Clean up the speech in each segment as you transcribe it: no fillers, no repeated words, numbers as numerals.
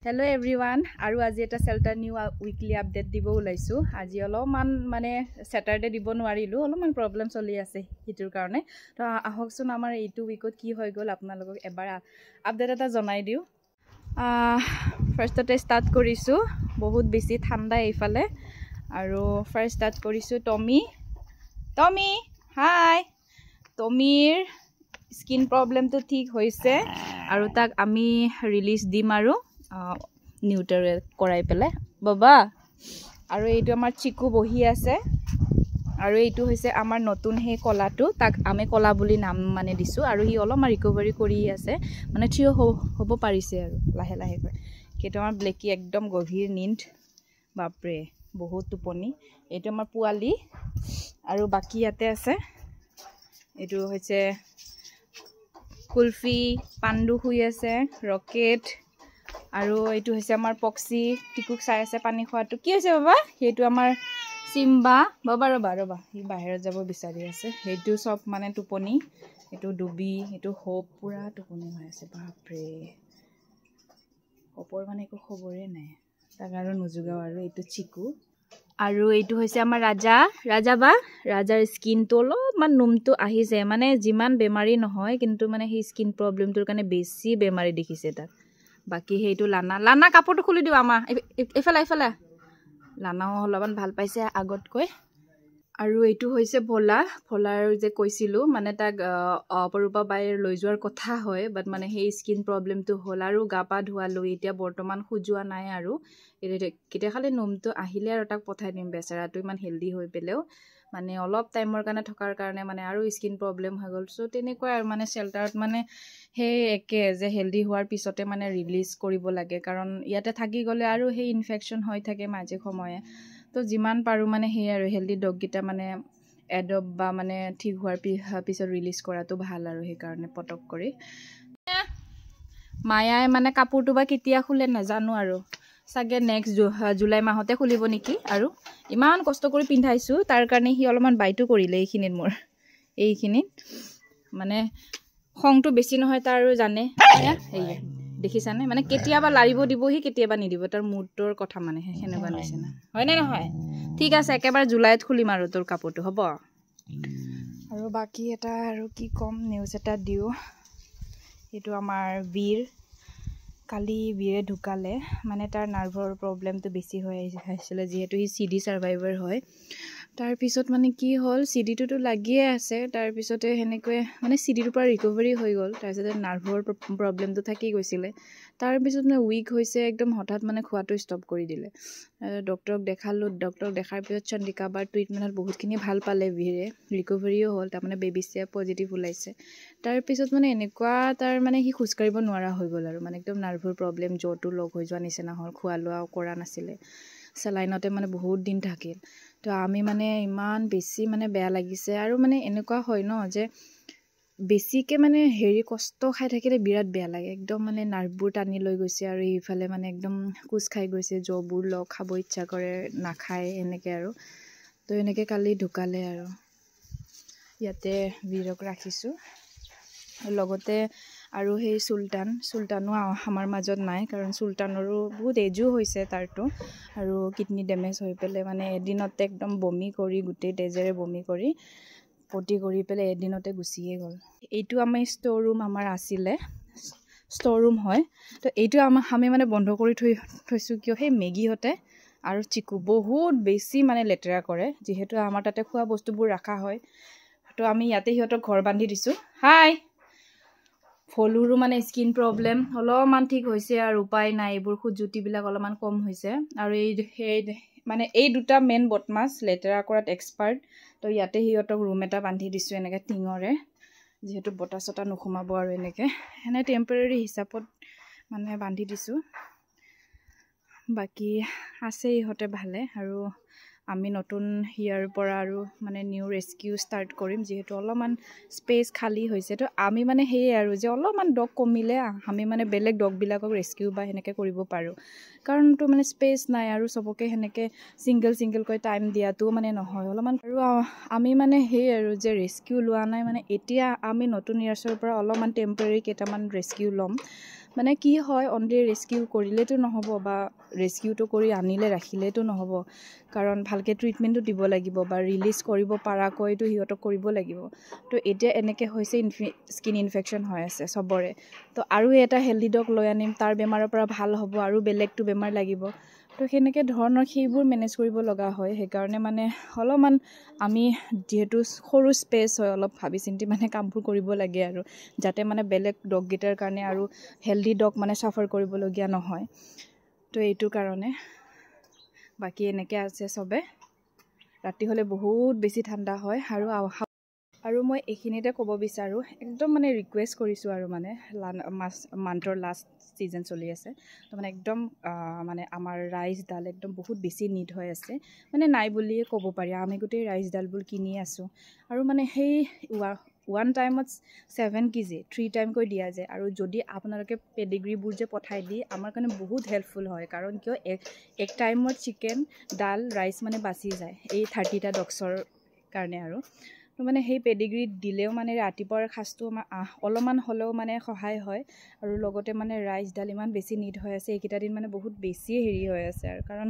Hello everyone, আৰু আজি এটা চেল্টাৰ নিউ উইকলি আপডেট দিব ওলাইছো। আজি অলপমান মানে স্যাটাৰডে দিব নোৱাৰিলো, অলপমান প্ৰবলেম চলি আছে হিটোৰ কাৰণে। তো আহকচোন আমাৰ এইটো উইকত কি হৈ গ'ল আপোনালোকক এবাৰ আপডেট এটা জনাই দিও। ফাৰ্ষ্টতে ষ্টাৰ্ট কৰিছো, বহুত বেছি ঠাণ্ডা এইফালে। আৰু ফাৰ্ষ্ট ষ্টাৰ্ট কৰিছো টমি হাই। টমিৰ স্কিন প্ৰবলেমটো ঠিক হৈছে আৰু তাক আমি ৰিলিজ দিম আৰু নিউট্ৰেল কৰাই পেলাই বাবা। আৰু এইটো আমাৰ চিকু বহি আছে, আৰু এইটো হৈছে আমাৰ নতুন হে কলাটো, তাক আমি কলা বুলি নাম মানে দিছো। আৰু হি অলপমান ৰিকভাৰি কৰি আছে, মানে থিয় হ'ব পাৰিছে আৰু লাহে লাহে কৈ। কিন্তু আমাৰ ব্লেকি একদম গভীৰ নিন্দ, বাপৰে বহুত টোপনি। এইটো আমাৰ পোৱালি। আৰু বাকি ইয়াতে আছে, এইটো হৈছে কুলফি, পাণ্ডু শুই আছে, ৰকেট। আৰু এইটো হৈছে আমাৰ পক্সি, টিকুক চাই আছে পানী খোৱাটো। কি হৈছে বাবা? সেইটো আমাৰ চিম্বা। বাবা ৰবা সি বাহিৰত যাব বিচাৰি আছে। সেইটো সব মানে টোপনি। এইটো ডুবি, এইটো হোপ পুৰা টোপনি হৈ আছে। বাপৰে হোপৰ মানে একো খবৰে নাই, তাক আৰু নুজুগাও। আৰু এইটো চিকু। আৰু এইটো হৈছে আমাৰ ৰাজাৰ স্কিনটো অলপমান নুমটো আহিছে, মানে যিমান বেমাৰী নহয় কিন্তু মানে সেই স্কিন প্ৰবলেমটোৰ কাৰণে বেছি বেমাৰী দেখিছে তাক। বাকি সেইটো লানা কাপোৰটো খুলি দিও আমা এইফালে লানাও অলপমান ভাল পাইছে আগতকৈ। আৰু এইটো হৈছে ভোলাৰ যে কৈছিলো, মানে তাক অপৰূপা বাহিৰ লৈ যোৱাৰ কথা হয়, বাট মানে সেই স্কিন প্ৰবলেমটো হ'ল আৰু গা পা ধোৱালো। এতিয়া বৰ্তমান খুজোৱা নাই, আৰু কেতিয়া খালি নোমটো আহিলে আৰু তাক পঠাই দিম। বেচেৰাটো ইমান হেল্ডি হৈ পেলেও মানে অলপ টাইমৰ কাৰণে থকাৰ কাৰণে মানে আৰু স্কিন প্ৰবলেম হৈ গ'ল। চ' তেনেকুৱা আৰু মানে চেল্টাৰত মানে সেই একে যে হেল্ডি হোৱাৰ পিছতে মানে ৰিলিজ কৰিব লাগে, কাৰণ ইয়াতে থাকি গ'লে আৰু সেই ইনফেকশ্যন হৈ থাকে মাজে সময়ে। তো যিমান পাৰোঁ মানে সেই আৰু হেল্ডি ডগকেইটা মানে এডপ্ট বা মানে ঠিক হোৱাৰ পিছত ৰিলিজ কৰাটো ভাল, আৰু সেইকাৰণে পটক কৰি। মায়াই মানে কাপোৰটো বা কেতিয়া খুলে নাজানো, আৰু চাগে নেক্সট জুলাই মাহতে খুলিব নেকি। আৰু ইমান কষ্ট কৰি পিন্ধাইছোঁ তাৰ কাৰণে সি অলপমান বাইটো কৰিলে এইখিনিত মানে খংটো বেছি নহয় তাৰ, আৰু জানে সেয়ে দেখিছানে, মানে কেতিয়াবা লাৰিব দিবহি, কেতিয়াবা নিদিব। তাৰ মুডটোৰ কথা মানে সেনেকুৱা নিচিনা, হয়নে নহয়? ঠিক আছে, একেবাৰে জুলাইত খুলিম আৰু তোৰ কাপোৰটো, হ'ব। আৰু বাকী এটা আৰু কি ক'ম, নিউজ এটা দিওঁ। এইটো আমাৰ কালি বীৰে ঢুকালে। মানে তাৰ নাৰ্ভৰ প্ৰবলেমটো বেছি হৈ আহিছিলে, যিহেতু সি CD ছাৰ্ভাইভাৰ হয়। তাৰপিছত মানে কি হ'ল, CDটোতো লাগিয়ে আছে, তাৰপিছতে সেনেকৈ মানে CDটোৰ পৰা ৰিকভাৰী হৈ গ'ল। তাৰপিছতে নাৰ্ভৰ প্ৰবলেমটো থাকি গৈছিলে। তাৰপিছত মানে উইক হৈছে একদম, হঠাৎ মানে খোৱাটো ষ্টপ কৰি দিলে। ডক্টৰক দেখালোঁ, ডক্টৰক দেখাৰ পিছত চণ্ডিকাবাৰ ট্ৰিটমেণ্টত বহুতখিনি ভাল পালে বীৰে, ৰিকভাৰীও হ'ল। তাৰমানে বেবি চেপ পজিটিভ ওলাইছে। তাৰপিছত মানে এনেকুৱা তাৰ মানে সি খোজকাঢ়িব নোৱাৰা হৈ গ'ল, আৰু মানে একদম নাৰ্ভৰ প্ৰবলেম, জ্বৰটো লগ হৈ যোৱা নিচিনা হ'ল। খোৱা লোৱাও কৰা নাছিলে, চেলাইনতে মানে বহুত দিন থাকিল। তো আমি মানে ইমান বেছি মানে বেয়া লাগিছে। আৰু মানে এনেকুৱা হয় ন, যে বেছিকৈ মানে কষ্ট খাই থাকিলে বিৰাট বেয়া লাগে, একদম মানে নাৰ্ভবোৰ টানি লৈ গৈছে। আৰু এইফালে মানে একদম কোচ খাই গৈছে, জবোৰ লগ খাব ইচ্ছা কৰে, নাখায় এনেকৈ আৰু। তো এনেকৈ কালি ঢুকালে, আৰু ইয়াতে বীৰক ৰাখিছোঁ। লগতে আৰু সেই চুলতানো আমাৰ মাজত নাই, কাৰণ চুলতানৰো বহুত এজো হৈছে তাৰতো। আৰু কিডনী ডেমেজ হৈ পেলাই মানে এদিনতে একদম বমি কৰি, গোটেই তেজেৰে বমি কৰি, পটি কৰি পেলাই এদিনতে গুচিয়ে গ'ল। এইটো আমাৰ ষ্ট'ৰ ৰুম আমাৰ আছিলে, ষ্ট'ৰ ৰুম হয়। তো এইটো আমি মানে বন্ধ কৰি থৈছোঁ, কিয় সেই মেগীহঁতে আৰু চিকু বহুত বেছি মানে লেতেৰা কৰে, যিহেতু আমাৰ তাতে খোৱা বস্তুবোৰ ৰখা হয়। তো আমি ইয়াতে সিহঁতক ঘৰ বান্ধি দিছোঁ। হাই ফলুৰো মানে স্কিন প্ৰবলেম অলপমান ঠিক হৈছে, আৰু উপায় নাই, এইবোৰ খুজুতিবিলাক অলপমান কম হৈছে। আৰু এই দুটা মেইন বদমাছ, লেতেৰা কৰাত এক্সপাৰ্ট। তো ইয়াতে সিহঁতক ৰুম এটা বান্ধি দিছোঁ এনেকৈ টিঙৰে, যিহেতু বতাহ চতাহ নোসোমাব, আৰু এনে টেম্পৰেৰী হিচাপত মানে বান্ধি দিছোঁ। বাকী আছে ইহঁতে ভালে। আৰু আমি নতুন ইয়াৰ পৰা আৰু মানে নিউ ৰেস্কিউ ষ্টাৰ্ট কৰিম, যিহেতু অলপমান স্পেচ খালী হৈছে। তো আমি মানে সেয়ে আৰু যে অলপমান ডগ কমিলে আমি মানে বেলেগ ডগবিলাকক ৰেস্কিউ বা সেনেকৈ কৰিব পাৰোঁ, কাৰণ তো মানে স্পেচ নাই, আৰু চবকে সেনেকৈ ছিংগলকৈ টাইম দিয়াটোও মানে নহয় অলপমান। আৰু আমি মানে সেয়ে আৰু যে ৰেস্কিউ লোৱা নাই, মানে এতিয়া আমি নতুন ইয়াৰ্ছৰ পৰা অলপমান টেম্পৰেৰী কেইটামান ৰেস্কিউ ল'ম। মানে কি হয় অনলি ৰেস্কিউ কৰিলেতো নহ'ব বা ৰেস্কিউটো কৰি আনিলে ৰাখিলেতো নহ'ব কাৰণ ভালকৈ ট্ৰিটমেণ্টটো দিব লাগিব বা ৰিলিজ কৰিব পৰাকৈতো সিহঁতক কৰিব লাগিব তো এতিয়া এনেকৈ হৈছে স্কিন ইনফেকশ্যন হৈ আছে চবৰে তো আৰু এটা হেল্ডি ডগ লৈ আনিম তাৰ বেমাৰৰ পৰা ভাল হ'ব আৰু বেলেগটো বেমাৰ লাগিব তো সেনেকৈ ধৰণৰ সেইবোৰ মেনেজ কৰিব লগা হয় সেইকাৰণে মানে অলপমান আমি যিহেতু সৰু স্পেচ হয় অলপ ভাবি চিন্তি মানে কামবোৰ কৰিব লাগে আৰু যাতে মানে বেলেগ ডগকেইটাৰ কাৰণে আৰু হেল্ডি ডগ মানে চাফাৰ কৰিবলগীয়া নহয় তো এইটো কাৰণে বাকী এনেকৈ আছে চবে ৰাতি হ'লে বহুত বেছি ঠাণ্ডা হয় আৰু মই এইখিনিতে ক'ব বিচাৰোঁ একদম মানে ৰিকুৱেষ্ট কৰিছোঁ আৰু মানে মান্থৰ লাষ্ট ছিজন চলি আছে তো মানে একদম মানে আমাৰ ৰাইচডাল একদম বহুত বেছি নিড হৈ আছে মানে নাই বুলিয়ে ক'ব পাৰি আমি গোটেই ৰাইচডালবোৰ কিনি আছোঁ আৰু মানে সেই ওৱান টাইমত 7 kg 3 টাইমকৈ দিয়া যায় আৰু যদি আপোনালোকে পেডিগ্ৰীবোৰ যে পঠাই দিয়ে আমাৰ কাৰণে বহুত হেল্পফুল হয় কাৰণ কিয় এক টাইমত চিকেন ডাল ৰাইচ মানে বাচি যায় এই 30টা ডগছৰ কাৰণে আৰু তো মানে সেই পেডিগ্ৰী দিলেও মানে ৰাতিপুৱাৰ সাজটো আমাৰ অলপমান হ'লেও মানে সহায় হয় আৰু লগতে মানে ৰাইচডাল ইমান বেছি নিড হৈ আছে এইকেইটা দিন মানে বহুত বেছিয়ে হেৰি হৈ আছে আৰু কাৰণ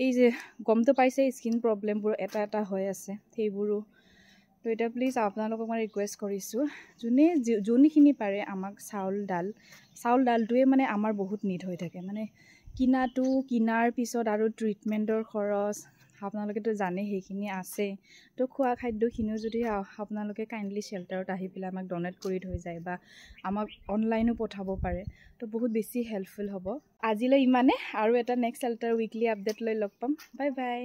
এই যে গমটো পাইছে স্কিন প্ৰব্লেমবোৰ এটা হৈ আছে সেইবোৰো তো এতিয়া প্লিজ আপোনালোকক মই ৰিকুৱেষ্ট কৰিছোঁ যোনখিনি পাৰে আমাক চাউল ডালটোৱে মানে আমাৰ বহুত নিড হৈ থাকে মানে কিনাৰ পিছত আৰু ট্ৰিটমেণ্টৰ খৰচ আপোনালোকেতো জানে সেইখিনি আছে তো খোৱা খাদ্যখিনিও যদি আপোনালোকে কাইণ্ডলি শ্বেল্টাৰত আহি পেলাই আমাক ডনেট কৰি থৈ যায় বা আমাক অনলাইনো পঠাব পাৰে তো বহুত বেছি হেল্পফুল হ'ব আজিলৈ ইমানে আৰু এটা নেক্সট শ্বেল্টাৰ উইকলি আপডেট লৈ লগ পাম বাই বাই